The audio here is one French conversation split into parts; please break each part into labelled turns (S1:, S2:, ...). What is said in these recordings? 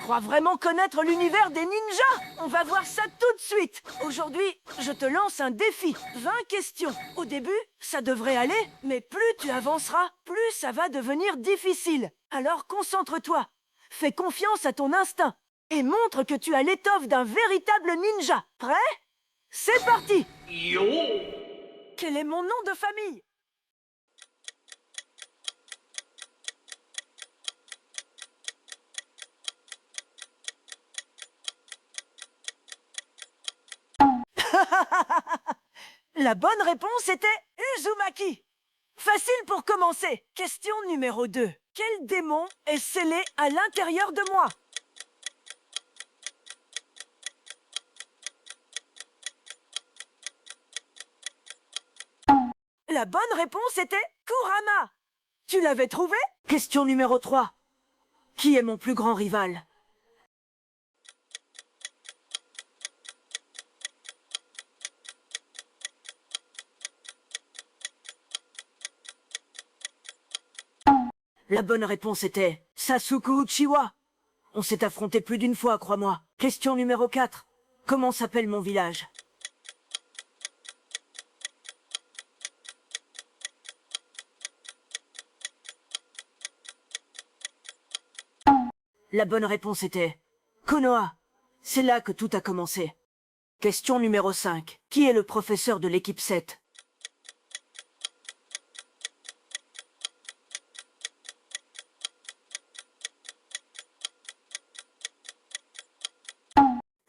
S1: crois vraiment connaître l'univers des ninjas? On va voir ça tout de suite. Aujourd'hui, je te lance un défi. 20 questions. Au début, ça devrait aller, mais plus tu avanceras, plus ça va devenir difficile. Alors concentre-toi. Fais confiance à ton instinct et montre que tu as l'étoffe d'un véritable ninja. Prêt? C'est parti!
S2: Yo!
S1: Quel est mon nom de famille? La bonne réponse était Uzumaki. Facile pour commencer. Question numéro 2. Quel démon est scellé à l'intérieur de moi? La bonne réponse était Kurama. Tu l'avais trouvé? Question numéro 3. Qui est mon plus grand rival? La bonne réponse était Sasuke Uchiwa. On s'est affronté plus d'une fois, crois-moi. Question numéro 4. Comment s'appelle mon village? La bonne réponse était Konoha. C'est là que tout a commencé. Question numéro 5. Qui est le professeur de l'équipe 7?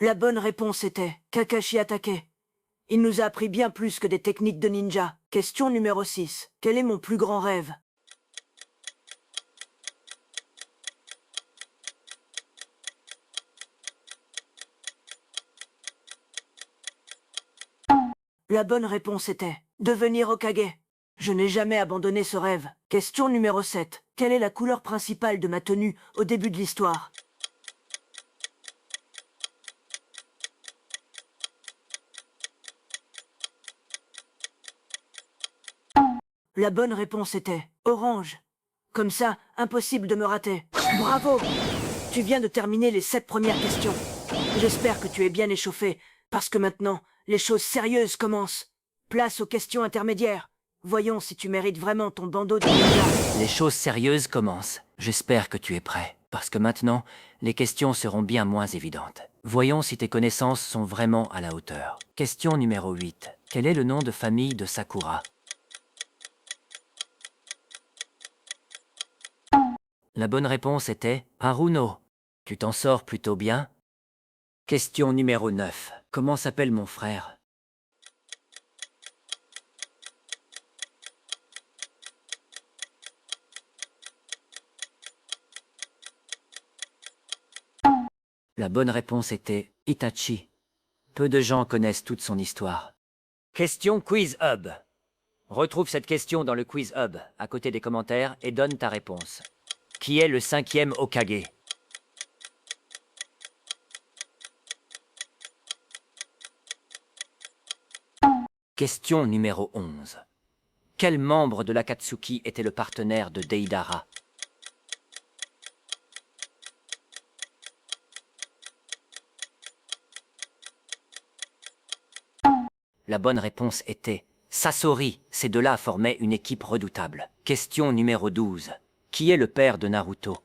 S1: La bonne réponse était Kakashi Hatake. Il nous a appris bien plus que des techniques de ninja. Question numéro 6. Quel est mon plus grand rêve? La bonne réponse était devenir Hokage. Je n'ai jamais abandonné ce rêve. Question numéro 7. Quelle est la couleur principale de ma tenue au début de l'histoire? La bonne réponse était orange. Comme ça, impossible de me rater. Bravo! Tu viens de terminer les 7 premières questions. J'espère que tu es bien échauffé, parce que maintenant, les choses sérieuses commencent. Place aux questions intermédiaires. Voyons si tu mérites vraiment ton bandeau de ninja.
S3: Les choses sérieuses commencent. J'espère que tu es prêt, parce que maintenant, les questions seront bien moins évidentes. Voyons si tes connaissances sont vraiment à la hauteur. Question numéro 8. Quel est le nom de famille de Sakura? La bonne réponse était Haruno. Tu t'en sors plutôt bien. Question numéro 9. Comment s'appelle mon frère? La bonne réponse était Itachi. Peu de gens connaissent toute son histoire. Question Quiz Hub. Retrouve cette question dans le Quiz Hub, à côté des commentaires, et donne ta réponse. Qui est le 5e Hokage? Question numéro 11. Quel membre de l'Akatsuki était le partenaire de Deidara? La bonne réponse était Sasori. Ces deux-là formaient une équipe redoutable. Question numéro 12. Qui est le père de Naruto?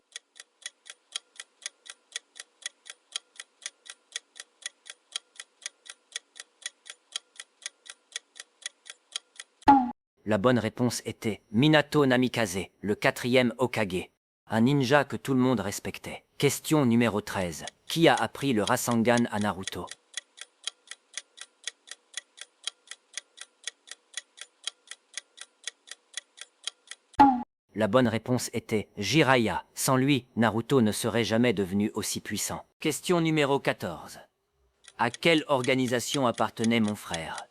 S3: La bonne réponse était Minato Namikaze, le 4e Hokage. Un ninja que tout le monde respectait. Question numéro 13. Qui a appris le Rasengan à Naruto? La bonne réponse était Jiraiya. Sans lui, Naruto ne serait jamais devenu aussi puissant. Question numéro 14. À quelle organisation appartenait mon frère?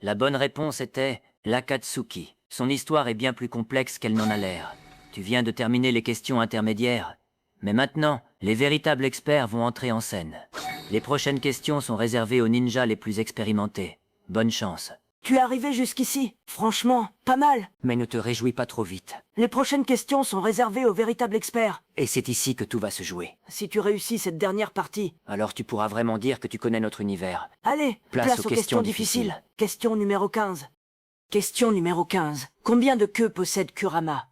S3: La bonne réponse était l'Akatsuki. Son histoire est bien plus complexe qu'elle n'en a l'air. Tu viens de terminer les questions intermédiaires. Mais maintenant, les véritables experts vont entrer en scène. Les prochaines questions sont réservées aux ninjas les plus expérimentés. Bonne chance.
S1: Tu es arrivé jusqu'ici. Franchement, pas mal.
S3: Mais ne te réjouis pas trop vite.
S1: Les prochaines questions sont réservées aux véritables experts.
S3: Et c'est ici que tout va se jouer.
S1: Si tu réussis cette dernière partie,
S3: Alors tu pourras vraiment dire que tu connais notre univers.
S1: allez,
S3: Place
S1: place
S3: aux
S1: aux questions difficiles. Question numéro 15. Question numéro 15. Combien de queues possède Kurama?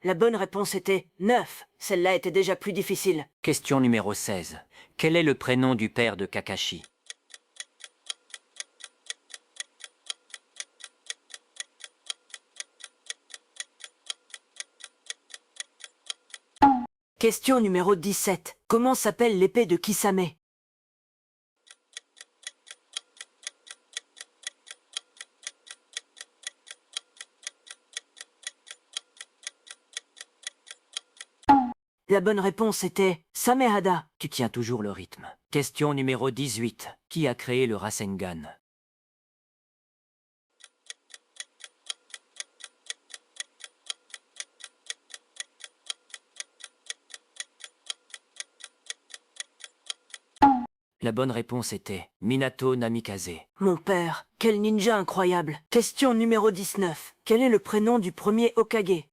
S1: La bonne réponse était 9. Celle-là était déjà plus difficile.
S3: Question numéro 16. Quel est le prénom du père de Kakashi?
S1: Question numéro 17. Comment s'appelle l'épée de Kisame? La bonne réponse était Samehada.
S3: Tu tiens toujours le rythme. Question numéro 18. Qui a créé le Rasengan? La bonne réponse était Minato Namikaze.
S1: Mon père, quel ninja incroyable. Question numéro 19. Quel est le prénom du premier Hokage?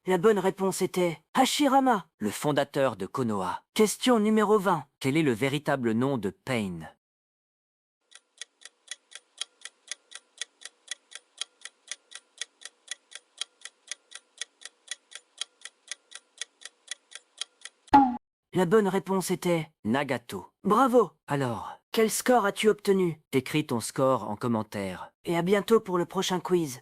S1: La bonne réponse était Hashirama.
S3: Le fondateur de Konoha.
S1: Question numéro 20.
S3: Quel est le véritable nom de Pain?
S1: La bonne réponse était
S3: Nagato.
S1: Bravo.
S3: Alors,
S1: Quel score as-tu obtenu?
S3: écris ton score en commentaire.
S1: Et à bientôt pour le prochain quiz.